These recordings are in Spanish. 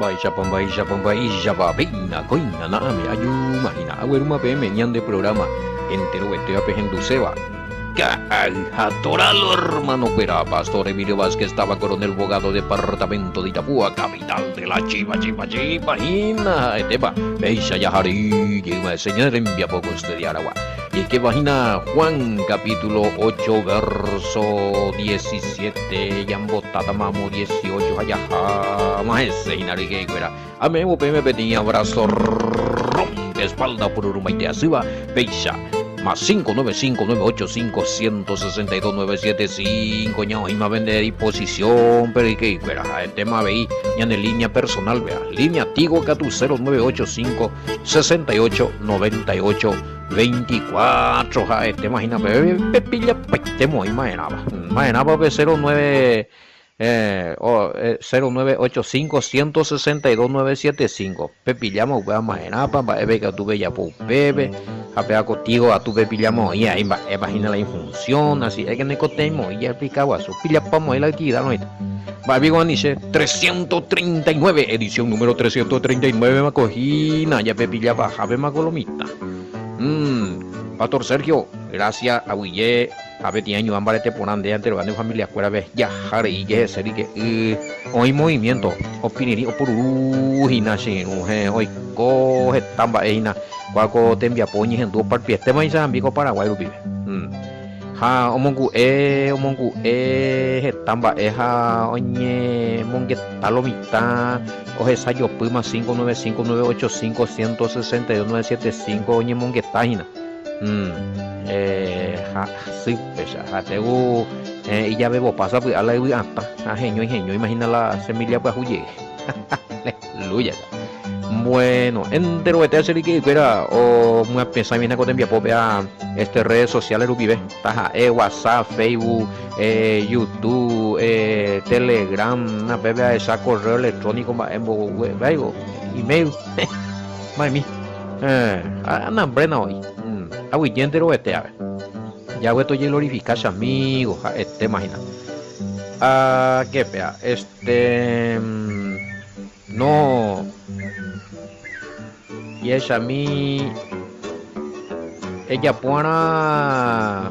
Baisha babina, coina, name, ayumahina, agueruma PM, ñan de programa, entero estoy apejendo seba. Cajatoralo, hermano, pera, Pastor Emilio Vázquez estaba coronel abogado departamento de Itapúa, capital de la Chiva, hina, eteba, Beisha Yahari, yema, señor, envía poco estudiar agua. Y que vagina Juan capítulo 8 verso 17 Yambotada mamo 18 ayaja maese inarigue fuera amemo peme petía abrazo rompe espalda por urumaite asiva beisha más 59598516297 ñao y más vender disposición pero y que fuera el tema veí ya en línea personal vea línea Tigo Catu 0985 6898 24 ja imagina pepilla temo imaginaba pe 09 0985 162 975 pepillamos va imaginaba va ebe que tu bella po bebe apea contigo a tu pepillamos y ahí imagina la infunción así es que ne cotemo y explicaba su pilla pamo la actividad no va Vigo Aniche 339 edición número 339 me cogina ya pepilla baja be macolomita. Pastor Sergio, gracias a Guille, a Betty Año, Ambarete Ponande, ante los grandes familias, fuera de Yahar y Yeser, y que hoy movimiento, opinión, por Ujinashi, hoy coge tamba eina, cuaco tembia poñi en dos partes, este maíz ambigo Paraguay lo vive. Ha, omongu tamba eja, oñe, mongue talomita, oje sayo puma 595985162 oñe mongue tajina. Sí, ha tegu y ya bebo pasa pues a la anta, a genio, imagina la semilla pues huye. Aleluya. Bueno, entero de hacer que fuera o muy pensar bien con envía popea redes sociales lo vive, taja WhatsApp, Facebook, YouTube, Telegram, na bebé esa correo electrónico en email. Mami. Ana brena hoy. Awi entero de ya voy a glorificar amigo, imagina. Qué pea, no. Y ella a mí ella puana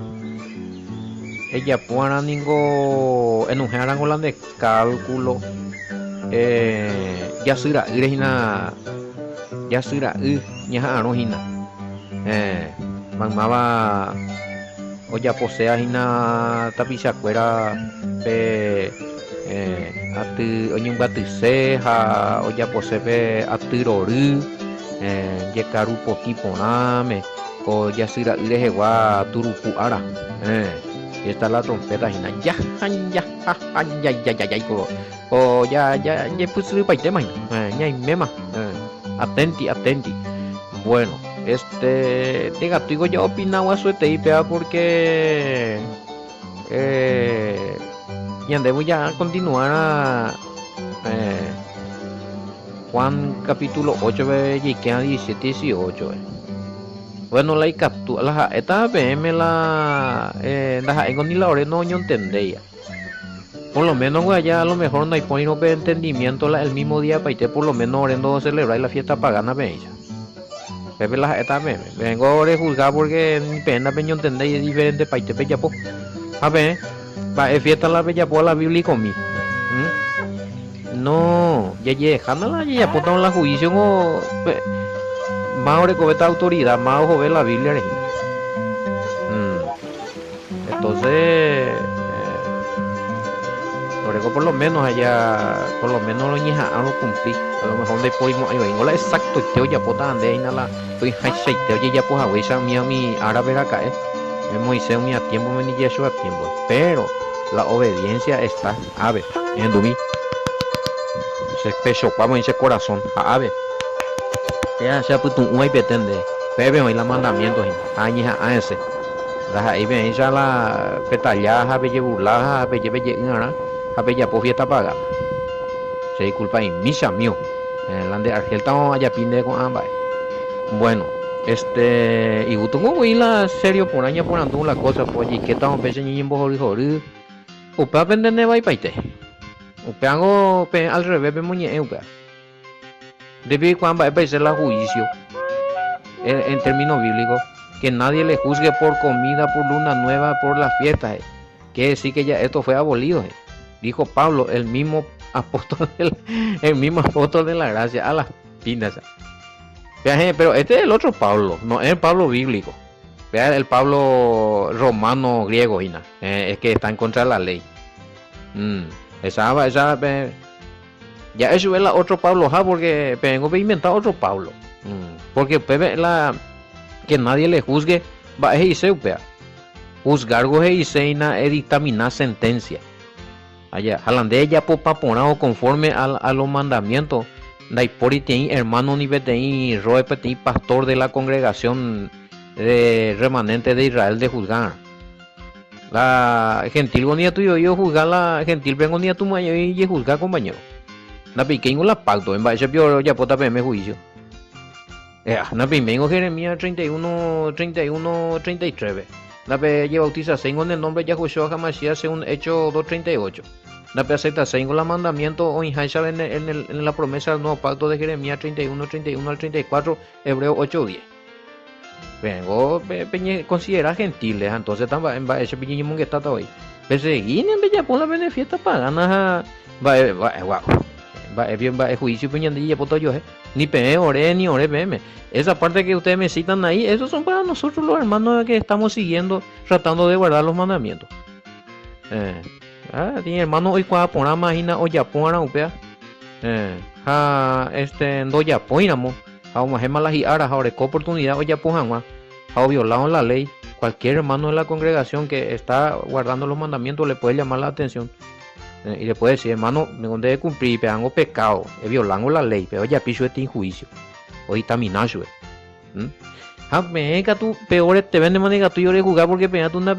ningo en un gerangolan de cálculo ya será irina ya será ya arojina mamaba oya posea hina tapiza cuera ati oñum gatiseja oya posee atirori yekaru potiponame o ya sira irejewa turupu ara y está la trompeta hina ya o ya pusri pa tema ya mema atenti bueno diga digo ya opinaba su pea porque y andemos ya a continuar Juan capítulo 8 y queda 17 18 bueno la captura la esta PM la ni la hora no entendía por lo menos allá a lo mejor no hay ponido entendimiento el mismo día para irte por lo menos orando celebrar la fiesta pagana bella Pepe la esta vengo a juzgar porque mi pena peño entender es diferente para irte pellapo a ver va fiesta la pellapo la Biblia con mí no, ya dejándola ya apuntaron la juicio o más ahora con esta autoridad más ojo ver la Biblia entonces por lo menos allá por lo menos lo ñeja a lo cumplir a lo mejor después ahí vengo la exacto teo ya pota ande en la estoy high teo ya pues a huesa mi árabe acá Moisés mi a tiempo me ni Yeshua a tiempo pero la obediencia está a ver en Dumi se pecho vamos en ese corazón a ver ya se puto un hay pretende bebe hoy la mandamiento añeja a ese ahí ven ella la petallada belle burlaja belle ngara bella po fiesta paga se disculpa en misa mío la de Argel estamos allá pinde con ambas bueno y tengo la serio por año por andando la cosa pues y que estamos pensando en jori upa vende va y paite upeango al revés muñe upa Debe cuando va a ser la juicio, en términos bíblicos, que nadie le juzgue por comida, por luna nueva, por las fiestas. Quiere decir que ya esto fue abolido. Dijo Pablo, el mismo apóstol de la gracia, a las pinas. Pero este es el otro Pablo, no es el Pablo bíblico. Vea el Pablo romano griego, es que está en contra de la ley. Ya eso es la otro Pablo, porque tengo que inventar otro Pablo. Porque que nadie le juzgue, va a decir, juzgar y dictaminar sentencia. Allá, hablando ya por paponado conforme a los mandamientos. Daipori tiene hermano ni betei roe petit pastor de la congregación de remanente de Israel de juzgar. La gentil gonía tuyo yo juzgar la gentil vengonía tu mayo y juzgar compañero. Na pequeño la pacto en base pio ya pota pm juicio. Na pimengo Jeremías 31 33. Na pe lleva bautiza en el nombre de Yahushua Hamashiach según Hechos 2:38. La acepta según los mandamientos o en la promesa del nuevo pacto de Jeremías 31 al 34, Hebreo 8:10. Vengo considera gentiles, entonces también va ese piñimo que está hoy. Perseguir en Bella por la benefiesta pagana, va juicio piñandilla por todo yo, ni pe ore ni ore pm. Esa parte que ustedes me citan ahí, esos son para nosotros los hermanos que estamos siguiendo, tratando de guardar los mandamientos. Tiene hermano hoy cuando pona máquina o ya pona upea. No ya ponamos. Vamos a las y ahora qué oportunidad o ya pongan ha violado la ley. Cualquier hermano de la congregación que está guardando los mandamientos le puede llamar la atención. Y le puede decir, hermano, me debe cumplir, pero pecado, violando la ley, pero ya piso este injuicio. Hoy está minacho. Me tú peor te vende manera tú yo jugar porque pena tú no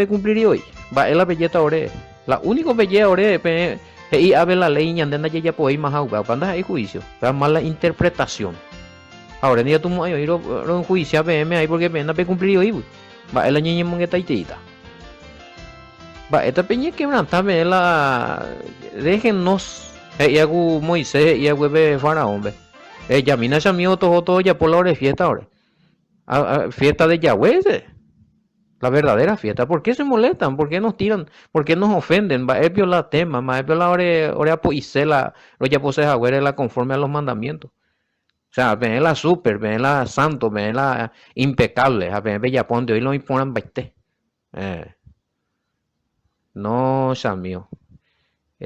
cumplir hoy. Va es la belleza ore. La única belleza ore y abre la ley y andando ya puede ir más a cuando hay juicio. Para mala interpretación. Ahora ni tú me ir un juicio a PM ahí porque pena cumplir hoy. Va es la niña moneta y tita. Va esta peña quebranta la déjennos y hago Moisés y hago Faraón. Ya mina ya mío todo ya por la hora de fiesta ahora. Fiesta de Yahweh, la verdadera fiesta. ¿Por qué se molestan? ¿Por qué nos tiran? ¿Por qué nos ofenden? Va es violar tema, ma es violar ore poisela, lo ya pose la conforme a los mandamientos. O sea, ven la super, ven la santo, ven la impecable, ven bella ponte hoy lo imponen 20. No, Samio. Y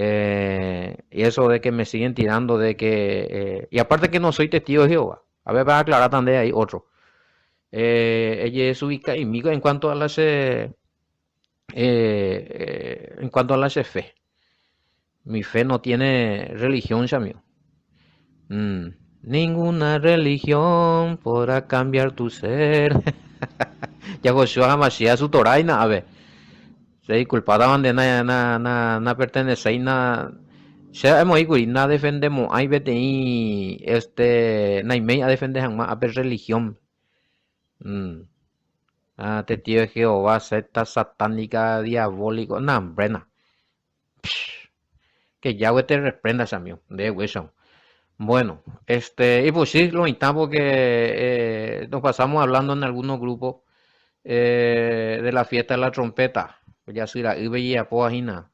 eso de que me siguen tirando de que y aparte que no soy testigo de Jehová. A ver, va a aclarar también ahí otro. Ella es ubicada en cuanto a las fe. Mi fe no tiene religión, Samio. Ninguna religión podrá cambiar tu ser. Ya Joshua Hamashiach su Torah y nada, a ver. Se culpaban de na pertenece y na sea hemos y na defendemos hay BTI na y a defender a religión. Te tío de Jehová, secta satánica, diabólico, no, hombre, no. Que Yahweh te reprenda, Samuel, de hueso. Bueno, y pues sí, lo intentamos que nos pasamos hablando en algunos grupos de la fiesta de la trompeta. Ya soy la veía poagina,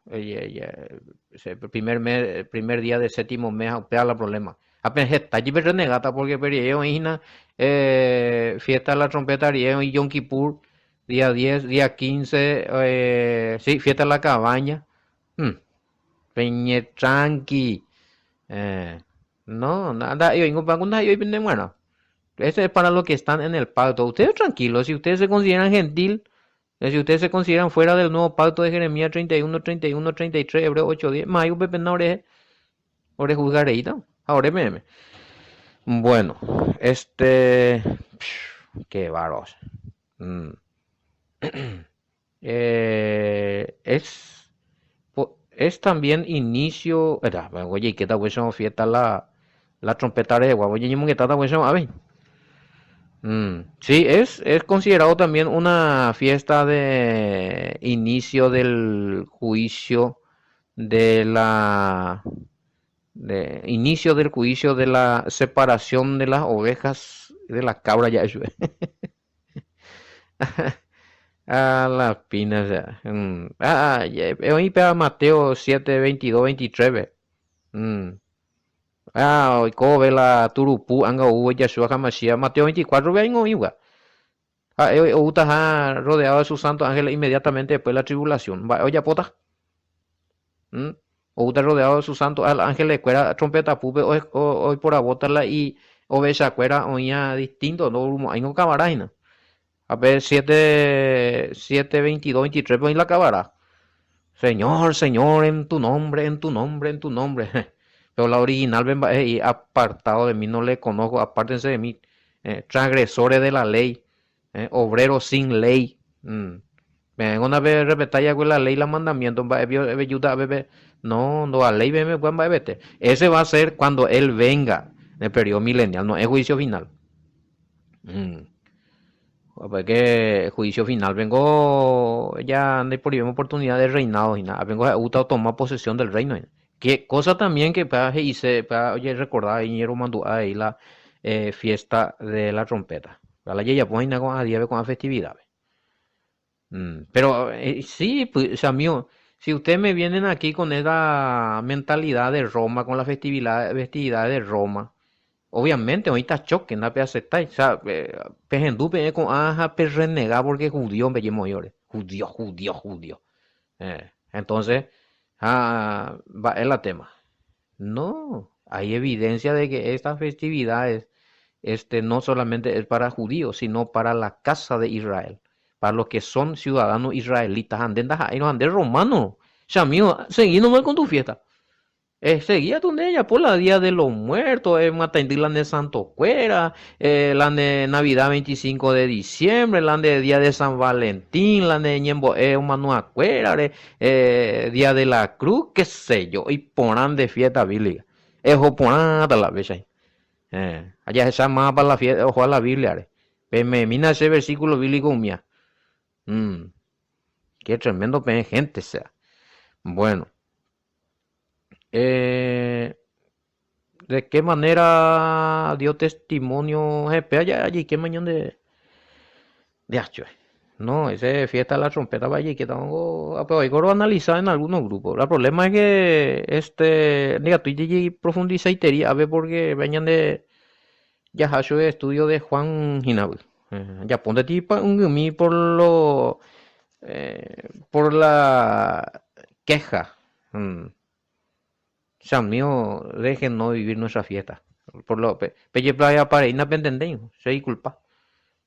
primer día de séptimo mes, opera la problema. Apenas está allí renegata porque periodo fiesta de la trompeta y Yom Kippur, día 10, día 15, sí, fiesta de la cabaña. Peñe tranqui. No, nada, yo vengo para una yo bueno. Eso es para los que están en el pacto. Ustedes tranquilos, si ustedes se consideran gentil, si ustedes se consideran fuera del nuevo pacto de Jeremías 31, 33, Hebreo 8, 10, mayo pepe no ore juzgareita, ahora meme. Bueno, qué varos. Es también inicio, oye, ¿qué tal pues fiesta la trompeta de guapo? Oye, ¿qué tal pues a ver? Sí, es considerado también una fiesta de inicio del juicio de la De inicio del juicio de la separación de las ovejas de la cabra ya eso. A la pina ya. Hoy pega Mateo 7, 22, 23. Ve. Mm. Hoy ve la turupu anga uwe Yeshua Hamashia. Mateo 24 ve en igual. Uta rodeado de sus santos ángeles inmediatamente después de la tribulación. Oye, pota. ¿Mm? Outa rodeado de sus santos ángeles cuera trompeta pupe hoy por abotarla y oveja cuera oía distinto no hay no cabaraina. A ver 7 22 23 pues la acabará. Señor, Señor, en tu nombre, en tu nombre, en tu nombre. Pero la original ven y apartado de mí no le conozco, apártense de mí. Transgresores de la ley, obreros sin ley. Una vez repetir con la ley, la mandamiento, no, no, la ley ese va a ser cuando él venga en el periodo milenial, no es juicio final. Mm. Porque juicio final, vengo ya de por primera oportunidad de reinado y nada, vengo a tomar posesión del reino. Qué cosa también que para hice, para oye recordar y mandó ahí la fiesta de la trompeta. Para la ya pues con a día con la festividad. Pero sí, pues, o sea, mío, si ustedes me vienen aquí con esa mentalidad de Roma, con la festividad de Roma, obviamente ahorita choque, no pe aceptar, o sea, pejendú con aja pe renegar porque judío me llamo yo, judío, judío, judío. Entonces, va es la tema. No, hay evidencia de que estas festividades no solamente es para judíos, sino para la casa de Israel, para los que son ciudadanos israelitas, anden y no anden romanos. Ya mío, seguí nomás con tu fiesta. Seguía tu ella por la Día de los Muertos, matandí la de Santo Cuera, la de Navidad 25 de diciembre, la de Día de San Valentín, la de Ñembo, Manua Cuera, Día de la Cruz, qué sé yo, y ponan de fiesta bíblica. Ejo ponan hasta la vez ahí. Allá se llama para la fiesta, ojo a la Biblia. Me mina ese versículo bíblico mía. Mm, qué tremendo gente sea. Bueno, eh, ¿de qué manera dio testimonio GP allá allí? ¿Qué mañana de Acho? No, ese fiesta de la trompeta va allí que tengo, pero hay que analizar en algunos grupos. El problema es que diga, tú allí profundiza y te a ver porque venían de ya hacho de estudio de Juan Hinabu. Ya ponte tipo un gumi por la queja. San mío, dejen no vivir nuestra fiesta. Por lo pelle playa para ir na pentendéis, se culpa.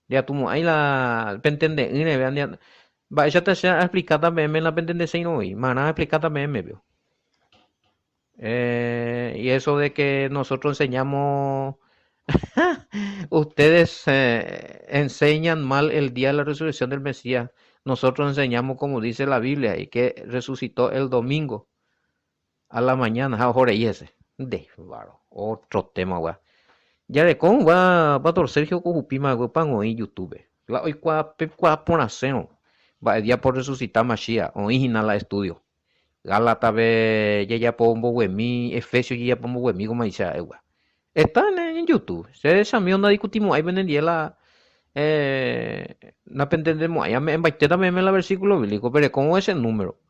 Ya tú ahí la pentende, ine vean ya. Va, ya te sea explicar también me la pentende se no y mana explicar también me veo. Y eso de que nosotros enseñamos, ustedes enseñan mal el día de la resurrección del Mesías. Nosotros enseñamos como dice la Biblia y que resucitó el domingo a la mañana, ahora y ese. De varo, otro tema, weá. Ya de cómo va Pastor Sergio Cojupima, weá, pango en YouTube. La hoy cua por hacer, va el día por resucitar Mashiach, original la estudio. Gálata ve, ya pombo wemi, Efesios ya pombo wemi, como dice, weá. Está en YouTube. Se desamió una discutimos ahí ven la no entendemos ahí me embaité también en la versículo bíblico, pero ¿cómo es el número?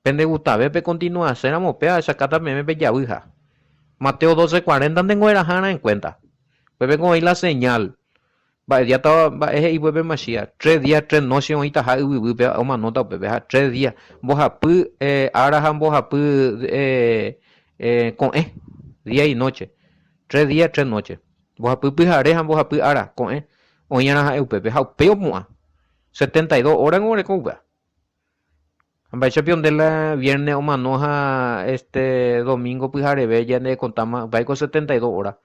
Pende gusta, ve pe continúa, seramos pea, sacata me pe ya hija. Mateo 12:40 tengo era jana en cuenta. Pues vengo ahí la señal. Va, ya estaba, va, es y vuelve Mashiach. 3 días, 3 noches, ahorita ja, o manota, pepe, 3 días. Vos a pu, arajan vos a pu, con día y noche. 3 días, 3 noches. Vos a pu, pijarejan vos a pu, ara, con oñana ja, pepe, ja, peo mua. 72 horas en hora con Amba champion de la viernes o manoja domingo pues haré ya ne contama va con 72 horas.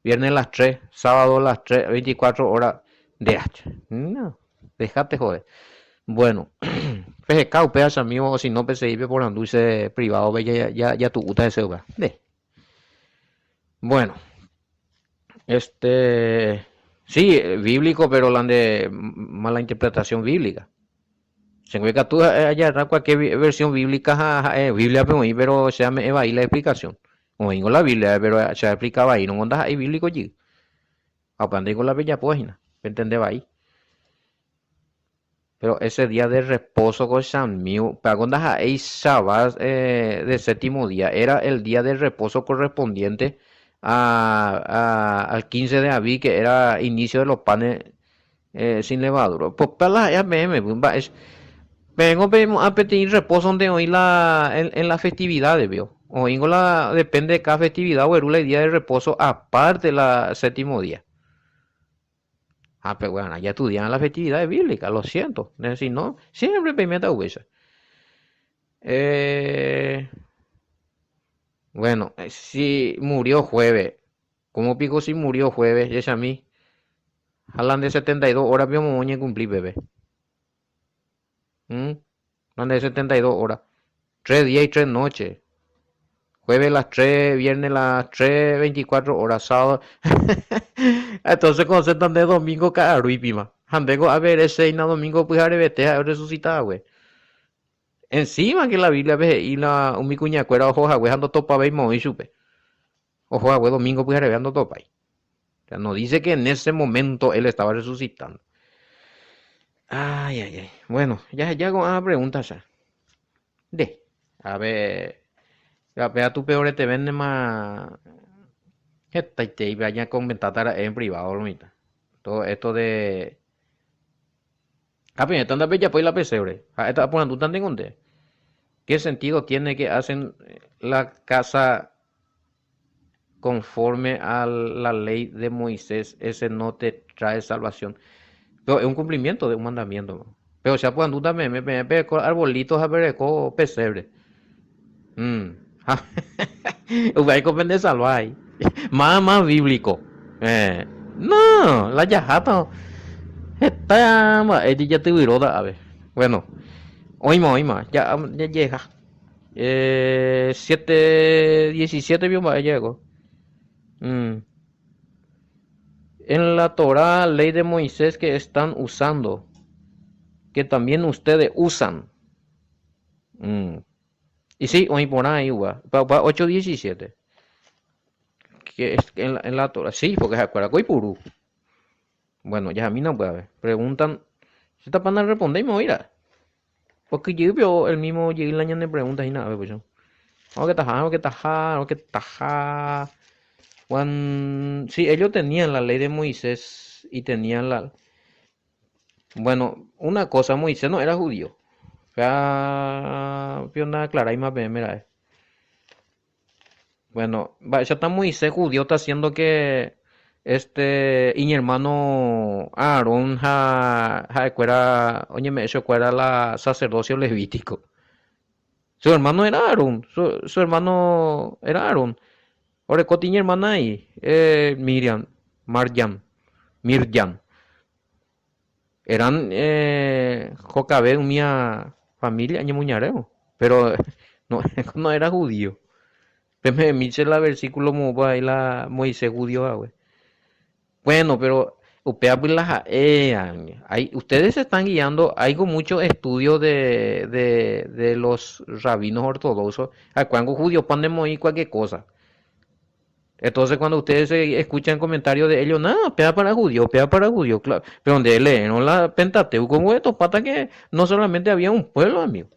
Viernes las 3 sábado las 3 24 horas de H. No, déjate joder. Bueno, PGK pedazo amigo o si no PCI por anduce privado ve ya tu uta ese hogar. De. Bueno, sí, bíblico pero la de mala interpretación bíblica. Se encuentra tú allá cualquier versión bíblica, Biblia, pero se me va ahí la explicación. O en la Biblia, pero se explicaba ahí, no andas ahí bíblico allí. Aprendí con la bella página, entendeba ahí. Pero ese día de reposo con San Mío, para cuando ahí sábado de séptimo día, era el día de reposo correspondiente al 15 de abril, que era inicio de los panes sin levadura. Pues para la ya vengo a pedir reposo donde hoy en las festividades, vio. Hoy depende de cada festividad, o el día de reposo aparte la séptimo día. Ah, pero bueno, ya estudian las festividades bíblicas, lo siento. Es decir, no, siempre pimenta huesa. Eh, bueno, si murió jueves, ¿cómo pico si murió jueves? Es a mí. Hablan de 72 horas, vio moña cumplir, bebé. ¿Mm? Hablan de 72 horas. 3 días y 3 noches. Jueves las 3, viernes las 3, 24 horas, sábado. Entonces concentran de domingo cada ruipima. Andego a ver ese y na domingo pues arrebete a resucitar, güey. Encima que la Biblia ve y la un mi cuña cuera ojo güey ando topa ve y supe. Ojo güey domingo pues arrebeando topa. O sea, no dice que en ese momento él estaba resucitando. Ay, ay, ay. Bueno, ya con una pregunta ya. De. A ver. Vea tu peor te vende más. Esta y te vaya a comentar en privado, lomita. Todo esto de. Ah, pero esta bella pues la pesebre. Ah, esta por tú tan conté. ¿Qué sentido tiene que hacen la casa conforme a la ley de Moisés? Ese no te trae salvación. Pero es un cumplimiento de un mandamiento, ¿no? Pero si pues tú también me pego arbolitos a ver pesebre. Ah, hay que vender salvar. Más bíblico. No, la yajata. Está, ella ya te viró, a ver. Bueno, oímos, ya llega. 7:17 vio más llegó. Mm. En la Torá, ley de Moisés que están usando, que también ustedes usan. Mm. Y sí, hoy por ahí, para 8:17. Que es en la Torá. Sí, porque se acuerda que puro. Bueno, ya a mí no puede ver. Preguntan, si está para responder y me oirá. Porque yo veo el mismo llegué el año de preguntas y nada, pues yo. Vamos que tajar. Sí, ellos tenían la ley de Moisés y tenían la. Bueno, una cosa, Moisés no era judío. Ya, nada clara y más bien, mira. Bueno, ya está Moisés judío, está haciendo que y mi hermano Aarón oye, me eso fuera la sacerdocio levítico. Su hermano era Aarón, su hermano era Aarón. Ahora, mi hermana ahí, Miriam, Marjan, Mirjan. Eran Jocabe, mía familia, año muñareo. Pero no, no era judío. Me dice la versículo ahí la Moisés judío, güey. Bueno, pero ustedes se están guiando, hay muchos estudios de los rabinos ortodoxos, a cuando judíos ponemos ahí cualquier cosa. Entonces cuando ustedes escuchan comentarios de ellos, nada, pea para judío, claro. Pero donde leen la Pentateuco, como esto, pata que no solamente había un pueblo, amigo.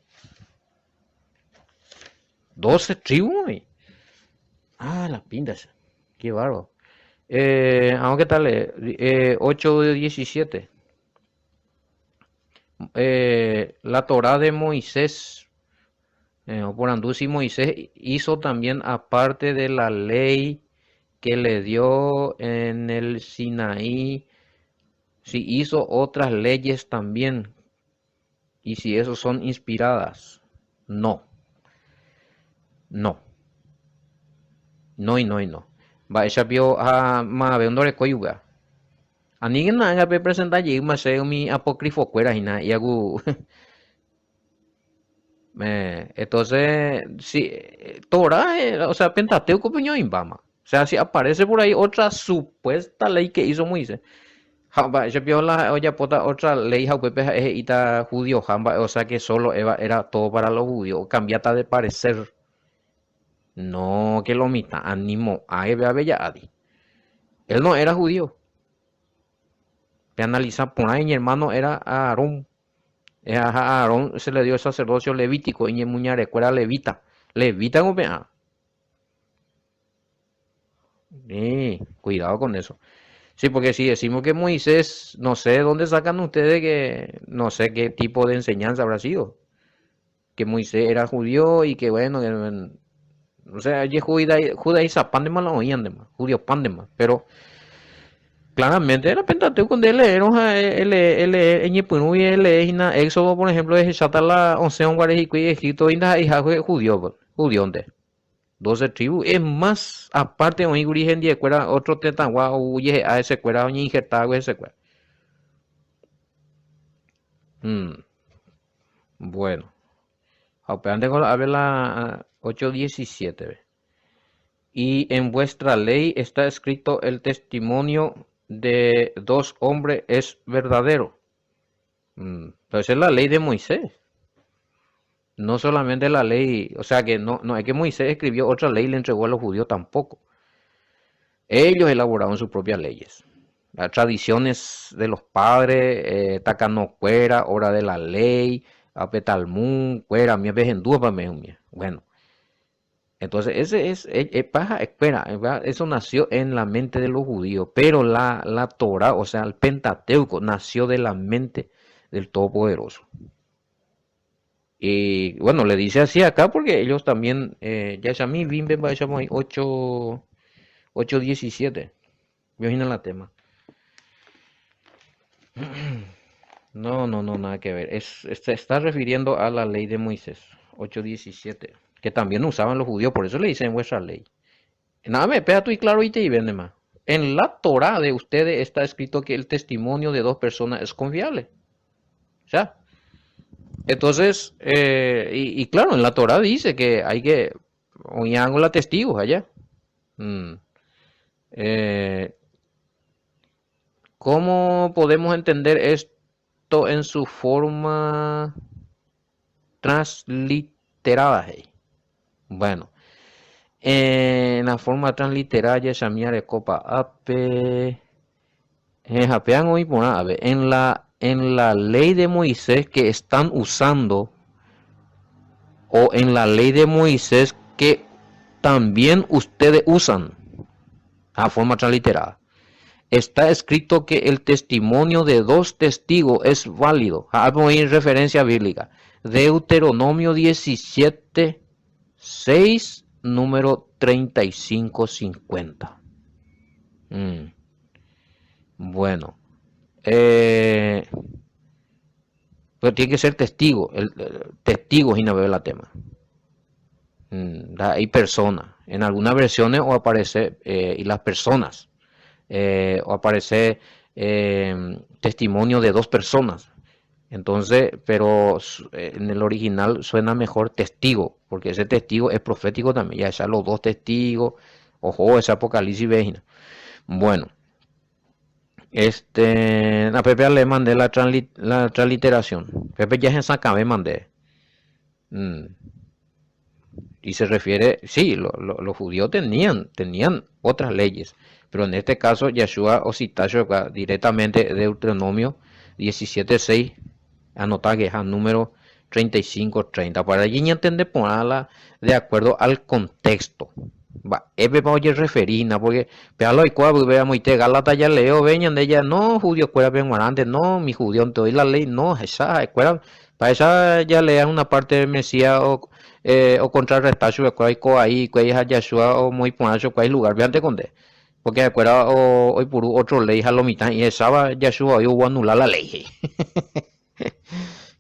12 tribus, ahí. Ah, las pintas. Qué bárbaro. ¿Qué tal? 8 de 17. La Torá de Moisés, por Andús y Moisés hizo también aparte de la ley que le dio en el Sinaí, si hizo otras leyes también, y si esos son inspiradas. No, no, no y no y no. Va, ella vio a Mabendore Coyuga. A ninguém nada que presentar allí, mas es mi apócrifo cuera y nada, y hago. Entonces, sí, Torah, o sea, Pentateuco, puño Imbama. O sea, si aparece por ahí otra supuesta ley que hizo Moisés. Hamba, yo vio la olla pota otra ley jaupepe es ita judío hamba, o sea que solo era todo para los judíos, cambiata de parecer. No, que lo mita, ánimo, ay, vea bella adi. Él no era judío. Te analiza por ahí, mi hermano era Aarón. A Aarón se le dio el sacerdocio levítico, y muñare, era levita. Levita, como vea. Cuidado con eso. Sí, porque si decimos que Moisés, no sé dónde sacan ustedes que, no sé qué tipo de enseñanza habrá sido. Que Moisés era judío y que bueno, o sea, judaíza pan de mal oían de más, judío pan de más, pero claramente era Pentateuco de leer, o sea, Ñepurú y hina Éxodo, por ejemplo, es Shatala, Onceon, Guarejico y Egipto, y hija judío, judío, 12 tribus, es más, aparte, hoy origen de cuera, otro tetangua, o huye a ese cuera, o injertado ese cuera. Mm, bueno, apeante con la, a ver la 8:17, ve. Y en vuestra ley está escrito el testimonio de dos hombres es verdadero. Entonces es la ley de Moisés. No solamente la ley, o sea que no es que Moisés escribió otra ley y le entregó a los judíos tampoco. Ellos elaboraron sus propias leyes. Las tradiciones de los padres, Takano Cuera, hora de la ley, Apetalmún, Cuera, mi Vejendúa, bueno, entonces ese paja, espera, eso nació en la mente de los judíos, pero la Torah, o sea, el Pentateuco, nació de la mente del Todopoderoso. Y bueno, le dice así acá porque ellos también, ya Yashami Bimbe Baishamay 8:17. Imagina la tema. No, nada que ver. Se está refiriendo a la ley de Moisés 8:17, que también usaban los judíos, por eso le dicen vuestra ley. Nada, me pega tú y claro y te y vende más. En la Torah de ustedes está escrito que el testimonio de dos personas es confiable. ¿Ya? Entonces, y claro, en la Torah dice que hay que, oñango la testigos allá. Mm. Eh, ¿Cómo podemos entender esto en su forma transliterada? Hey? Bueno, en la forma transliterada, Shamiare Copa Ape, Japean hoy por a ver, en la ley de Moisés que están usando, o en la ley de Moisés que también ustedes usan, a forma transliterada. Está escrito que el testimonio de dos testigos es válido. Vamos a ir en referencia bíblica. Deuteronomio 17, 6, número 35-50. Bueno, eh, pero tiene que ser testigo. Testigo y no veo la tema. Hay personas. En algunas versiones o aparece y las personas. O aparece testimonio de dos personas. Entonces, pero en el original suena mejor testigo, porque ese testigo es profético también. Ya los dos testigos, ojo, ese Apocalipsis Vejina. Bueno, a Pepe le mandé la transliteración. Pepe ya en Sacabé mandé. Mm, Y se refiere, sí, los judíos tenían otras leyes, pero en este caso Yeshua o citayo directamente de Deuteronomio 17:6, anota que es el número 35-30, para allí entender ponerla de acuerdo al contexto. Va, ebe pa oye referina, porque pealo y cuavo veamos te galata ya leo veñan de ella, no judío cuera bien guarante, no, mi judío te doy la ley, no, esa escuela, para esa ya lean una parte del Mesías o contrarrestar su cuaico ahí, que es Yahshua o muy ponacho, que hay lugar, vean conde, porque acuerda hoy por otro ley a lo mitad y esa Yahshua hoy hubo anular la ley.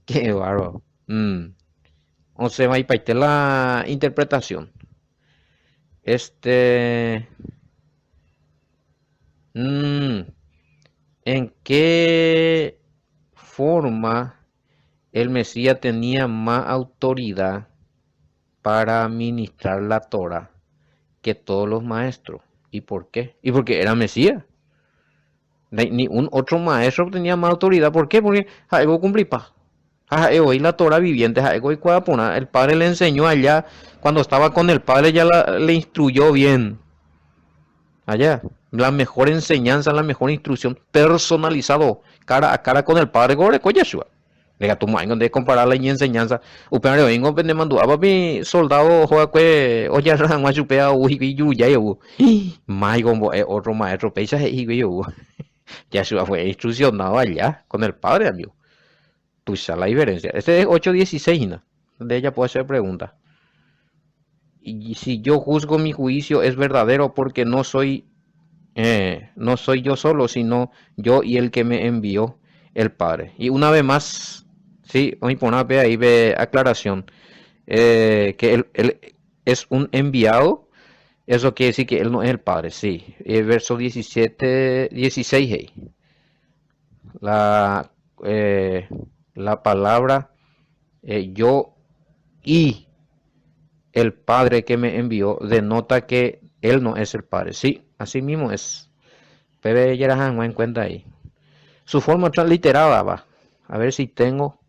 Qué bárbaro. O sea, ahí para la interpretación. Este, mm, ¿En qué forma el Mesías tenía más autoridad para ministrar la Torah que todos los maestros? ¿Y por qué? Y porque era Mesías. Ni un otro maestro tenía más autoridad. ¿Por qué? Porque algo cumplí pa. Hoy la Torah viviente, el padre le enseñó allá, cuando estaba con el padre ya le instruyó bien. Allá, la mejor enseñanza, la mejor instrucción, personalizado, cara a cara con el padre Gore Koyashua. Lega tu mãe de comparar la enseñanza. O primeiro ingo pende mandu aba bi soldado joa que oya ran wa chupea u hibi yu ya yo. Mai gombo otro maestro pecha hibi yo. Yashua fue instruccionado allá con el padre, amigo. Tú sabes la diferencia. Este es 8:16, ¿no? De ella puede hacer pregunta. Y si yo juzgo mi juicio es verdadero porque no soy yo solo, sino yo y el que me envió, el Padre. Y una vez más, sí, hoy poner ahí ve aclaración, que él es un enviado, eso quiere decir que él no es el Padre, sí. Verso 17, 16, hey. La, eh, la palabra yo y el Padre que me envió denota que él no es el Padre. Sí, así mismo es. Pero ya en cuenta ahí. Su forma transliterada va. A ver si tengo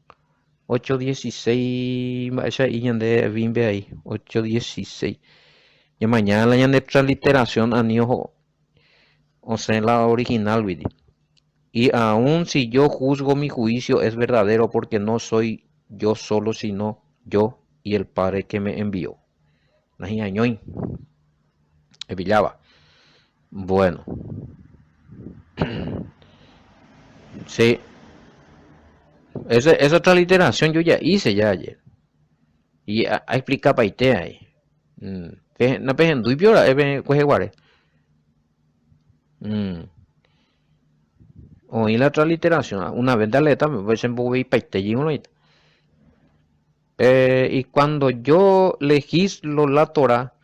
8:16. Esa y de Bimbe ahí. 8:16. Y mañana la de transliteración a Niojo. O sea, la original, ¿viste? Y aun si yo juzgo mi juicio es verdadero porque no soy yo solo, sino yo y el Padre que me envió. Najiñañoy. Evillaba. Bueno, sí. Esa transliteración yo ya hice ya ayer. Y a explicar para usted ahí. No pejen du piora, coge guare. Oí la transliteración. Una vez dale también, pues en bubi paite y uno. Y cuando yo legislo la Torah,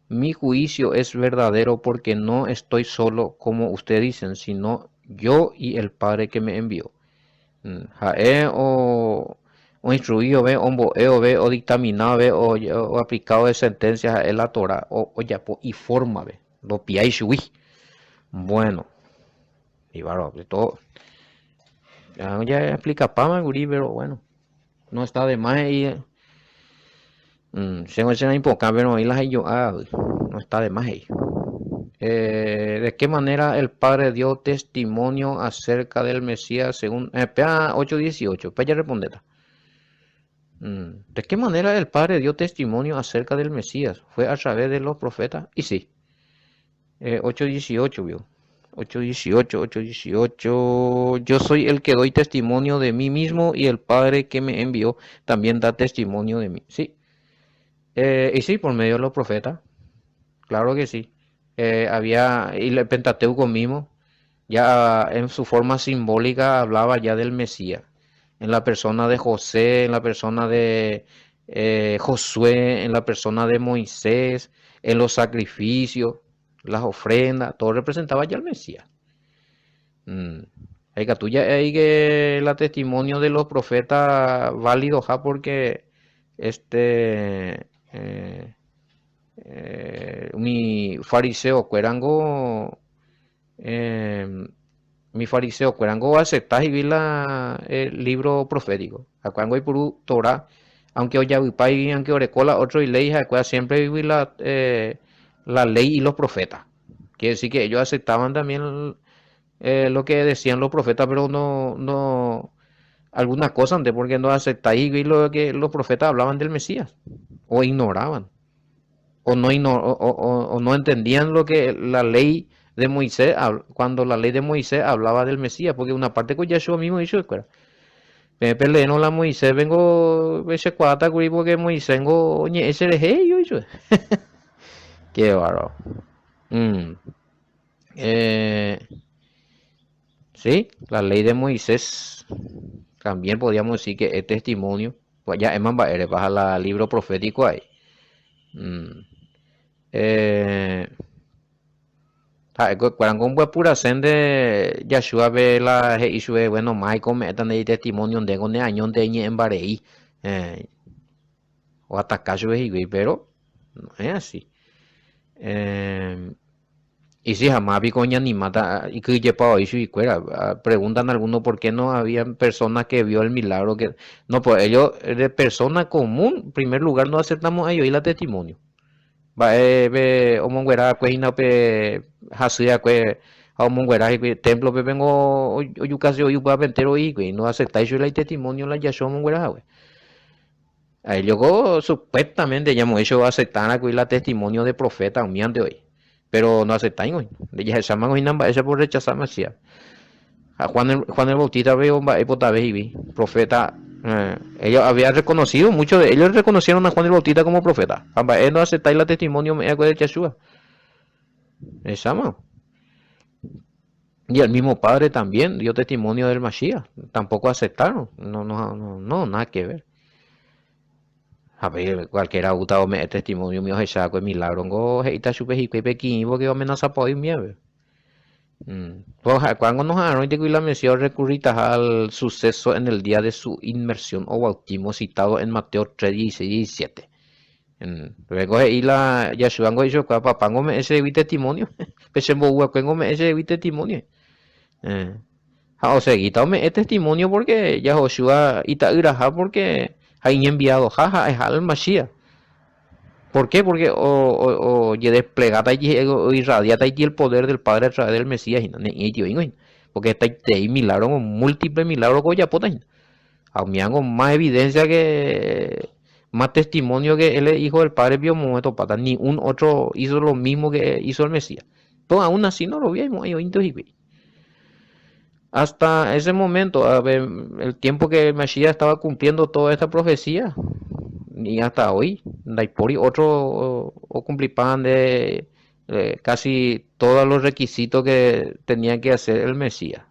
mi juicio es verdadero porque no estoy solo, como ustedes dicen, sino yo y el Padre que me envió. Jae o instruido, ve, o ve, o dictaminado, ve, o aplicado de sentencias en la Torah, o ya, y forma, ve, lo piai shui. Bueno, y bueno, de todo, ya explica Pama, guri, pero bueno, no está de más y, se me hace importante, pero ahí las yo, no está de más ahí. ¿De qué manera el Padre dio testimonio acerca del Mesías según PA 8:18? Para ya responder. ¿De qué manera el Padre dio testimonio acerca del Mesías? ¿Fue a través de los profetas? Y sí, 8:18, vio. 8:18, 8:18. Yo soy el que doy testimonio de mí mismo y el Padre que me envió también da testimonio de mí. Sí, y sí, por medio de los profetas. Claro que sí. Y el Pentateuco mismo, ya en su forma simbólica hablaba ya del Mesías, en la persona de José, en la persona de Josué, en la persona de Moisés, en los sacrificios, las ofrendas, todo representaba ya al Mesías. Mm. Hay que tuya, hay que la testimonio de los profetas válido, ja, porque este mi fariseo cuerango mi fariseo cuerango aceptas y vi el libro profético acuango y puru Torah aunque hoy ya pai aunque orecola otro y ley siempre vi la ley y los profetas, quiere decir que ellos aceptaban también lo que decían los profetas, pero no algunas cosas antes porque no aceptáis y lo que los profetas hablaban del Mesías o ignoraban o no entendían lo que la ley de Moisés, cuando la ley de Moisés hablaba del Mesías, porque una parte que Yeshua mismo dijo, escuela, me peleé no la Moisés, vengo, ese cuata, porque Moisés, vengo, oye, ese es yo, hizo. Qué bárbaro. Mm. Eh, sí, la ley de Moisés, también podríamos decir que es testimonio, pues ya es más, baja la libro profético ahí. Mm. Eh, Cuando un pura sende Yashua ve la Isue bueno Michael metan de testimonio de con año de ñe en Barei o atacar su pero no es así. Eh, Y si jamás vi coña ni mata y que llepa hoy y cuera. Preguntan algunos por qué no había personas que vio el milagro que no pues ellos de persona común, en primer lugar no aceptamos a ellos y la testimonio. Va be omonguera kwe hina pe hasuya kwe a omonguera y templo pe vengo oyukase oyupa pentero y kwe no aceptáis yo el testimonio la yasho omonguera we. A ellos supuestamente ya hemos hecho aceptar a la testimonio de profeta un de hoy. Pero no aceptáis hoy. De ya se llaman hoy namba esa por rechazar Mesías. A Juan el Bautista veo va epota vez y vi profeta. Ellos habían reconocido, muchos de ellos reconocieron a Juan el Bautista como profeta. Amba, él no aceptáis la testimonio me de Yeshua. Esa. Y el mismo padre también dio testimonio del Mashiach. Tampoco aceptaron. No, nada que ver. A ver, cualquiera gustado me testimonio mío es saco de milagro. Ngo heita chupe hipe pequeño porque amenaza por mieve. Pues cuando nos agarró y la mención recurrita al suceso en el día de su inmersión o bautismo citado en Mateo 3, 16 y 17. Luego y la Yahshua ngo yo papá ngo me ese vi testimonio. Pese mo ngo me ese vi testimonio. Eh. O sea, quítame el testimonio porque Yahoshua y Tairaja porque hay enviado jaja es al Mashiach. ¿Por qué? Porque o desplegata y irradiata y el poder del Padre a través del Mesías y yo porque está ahí milagro múltiples milagros que ya poten. A mí hago más evidencia que más testimonio que él es hijo del Padre biomometo pata ni un otro hizo lo mismo que hizo el Mesías. Pero aún así no lo vimos yo hasta ese momento, a ver, el tiempo que el Mashiach estaba cumpliendo toda esta profecía, y hasta hoy, Daipori, otro o cumplipan de casi todos los requisitos que tenía que hacer el Mesías.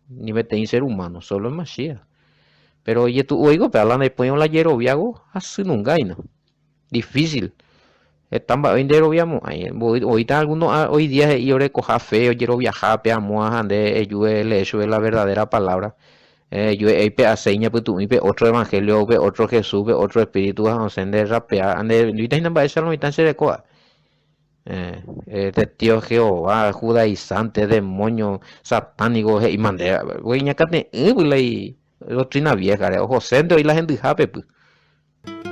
Ni meten ser humano, solo el Mashiach. Pero oye, tú oigo, pero hablan después de la Yerobiago, así nunca, ¿no? Difícil. Están vendero viamo ahorita algunos hoy día yo recoja feo quiero viajar pe amo ande yo el hecho de la verdadera palabra yo pe seña pues tú pe otro evangelio pe otro Jesús pe otro espíritu a de rapea ande ahorita no va a ser lo mitad se de coa este tío Jehová judaizante demonio satánico y mandé güey ñacate y doctrina vieja José de hoy la gente jape pues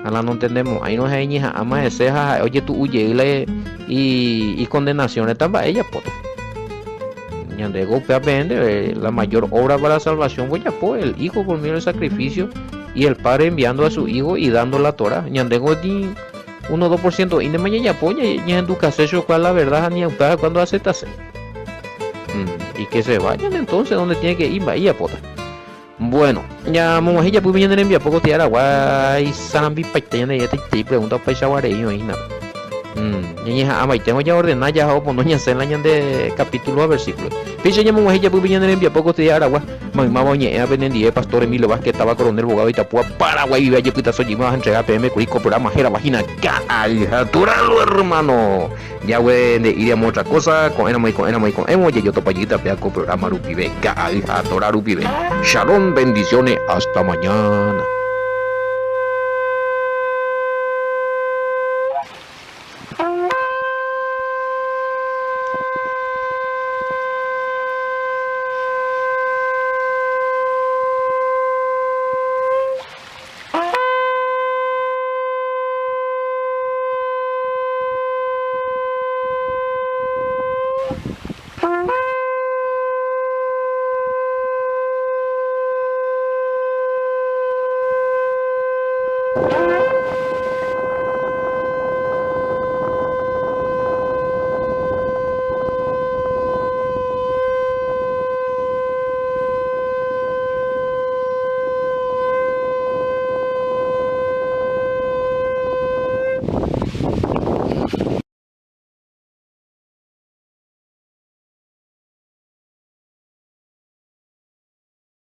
ala no entendemos ahí no es hija ama de ceja oye tú huye y condenaciones también ella pues ya de golpe aprende la mayor obra para la salvación pues ya pues el hijo por medio del sacrificio y el padre enviando a su hijo y dando la Torah ya de 1 2% y de mañana ya apoya ya en tu casecho cuál la verdad ni cuando aceptas y que se vayan entonces donde tiene que ir vaya pota. Bueno, ya momajilla pues viene envía poco tiara guay sanambi paitanya ya te pregunta paisa guareño y nada. Ya ama y tengo ya ordenada ya o ponoña se la de capítulo a versículo. Piche ya momajilla pues viene envía poco tiara guay. Mamá boñe a venendía pastor Emilio Vázquez estaba coronel bogado y tapua Paraguay vive allí pita soy más entrega PM curico programa jera vagina naturalo hermano. Ya güey de iríamos otra cosa con emo y yo topallita peaco programa rupibe ga tora rupibe. Shalom, bendiciones, hasta mañana.